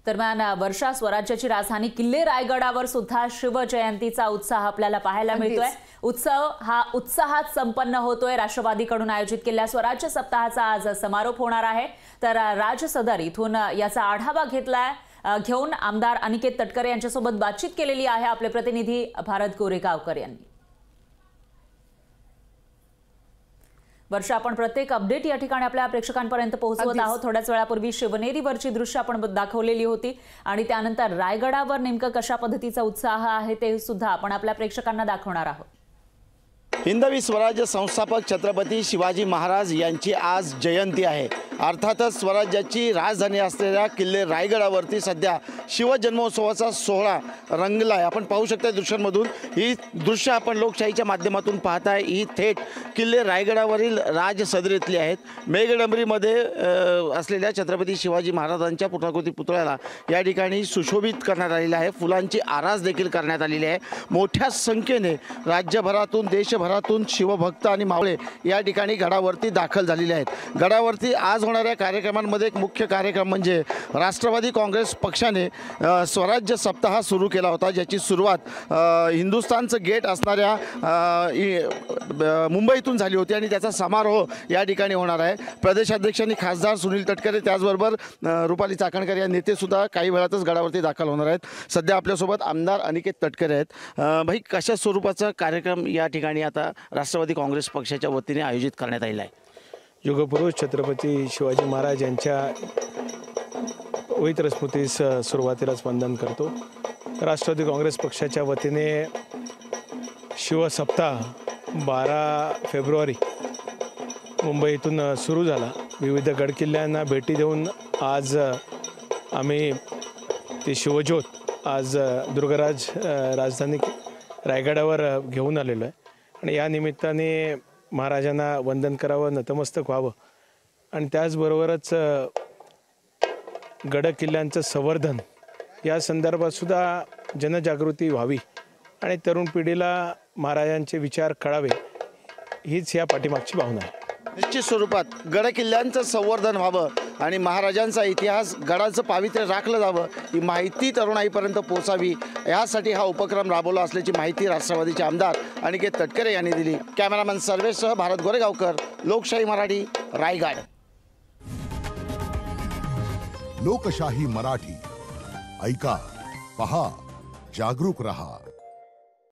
दरम्यान वर्षा स्वराज्याची राजधानी किल्ले रायगडावर सुद्धा शिवजयंतीचा उत्साह आपल्याला पाहायला मिळतोय। उत्सव हा उत्साहात संपन्न होतोय। राष्ट्रवादीकडून आयोजित केलेल्या स्वराज्य सप्ताहाचा आज समारोप होणार आहे। तर राज सदर इथून याचा आढावा घेऊन आमदार अनिकेत तटकरे यांच्यासोबत बातचीत केलेली आहे आपले प्रतिनिधी भारत गोरेगावकर यांनी। वर्षा, आपण प्रत्येक अपडेट या ठिकाणी आपल्या प्रेक्षकांपर्यंत पोहोचवत आहोत। थोड्याच वेळापूर्वी शिवनेरीवरची दृश्य आपण दाखवलेली होती आणि त्यानंतर रायगडावर नेमकं कशा पद्धतीचा उत्साह आहे ते सुद्धा आपण आपल्या प्रेक्षकांना दाखवणार आहोत। हिंदवी स्वराज्य संस्थापक छत्रपती शिवाजी महाराज यांची आज जयंती आहे। अर्थातच स्वराज्याची राजधानी असलेल्या किल्ले रायगडावरती सध्या शिवजन्मोत्सवाचा सोहळा रंगलाय। आपण पाहू शकता दृश्यांमधून ही दृश्य आपण लोकशाहीच्या माध्यमातून पाहताय। ही थेट किल्ले रायगडावरील राज सदरीतली आहेत। मेघडंबरीमध्ये असलेल्या छत्रपती शिवाजी महाराजांच्या पुतळाकृती पुतळ्याला या ठिकाणी सुशोभित करण्यात आलेले आहे। फुलांची आरास देखील करण्यात आलेली आहे। मोठ्या संख्येने राज्यभरातून देशभरातून शिवभक्त आणि मावळे या ठिकाणी गडावरती दाखल झालेले आहेत। गडावरती आज होणाऱ्या कार्यक्रमांमध्ये एक मुख्य कार्यक्रम म्हणजे राष्ट्रवादी काँग्रेस पक्षाने स्वराज्य सप्ताह सुरू केला होता, ज्याची सुरुवात हिंदुस्थानचं गेट असणाऱ्या मुंबईतून झाली होती आणि त्याचा समारोह या ठिकाणी होणार आहे। प्रदेशाध्यक्षांनी खासदार सुनील तटकरे त्याचबरोबर रुपाली चाकणकर या नेते सुद्धा काही वेळातच गडावरती दाखल होणार आहेत। सध्या आपल्यासोबत आमदार अनिकेत तटकरे आहेत। भाई, कशा स्वरूपाचा कार्यक्रम या ठिकाणी आता राष्ट्रवादी काँग्रेस पक्षाच्या वतीने आयोजित करण्यात आलेला आहे? युगपुरुष छत्रपती शिवाजी महाराज यांच्या पवित्र स्मृतीस सुरुवातीलाच वंदन करतो। राष्ट्रवादी काँग्रेस पक्षाच्या वतीने शिवसप्ताह 12 फेब्रुवारी मुंबईतून सुरू झाला। विविध गडकिल्ल्यांना भेटी देऊन आज आम्ही ती शिवज्योत आज दुर्गराज राजधानी रायगडावर घेऊन आलेलो आहे आणि या निमित्ताने महाराजांना वंदन करावं, नतमस्तक व्हावं आणि त्याचबरोबरच गडकिल्ल्यांचं संवर्धन या संदर्भात सुद्धा जनजागृती व्हावी आणि तरुण पिढीला महाराजांचे विचार कळावे, हीच या पाठीमागची भावना आहे। निश्चित स्वरूपात गडकिल्ल्यांचं संवर्धन व्हावं आणि महाराजांचा इतिहास, गडाचं पावित्र्य राखलं जावं, ही माहिती तरुणाईपर्यंत पोहोचावी, यासाठी हा उपक्रम राबवला असल्याची माहिती राष्ट्रवादीचे आमदार अनिकेत तटकरे यांनी दिली। कॅमेरामॅन सर्वेसह भारत गोरेगावकर, लोकशाही मराठी, रायगड। लोकशाही मराठी, ऐका, पहा, जागरूक रहा।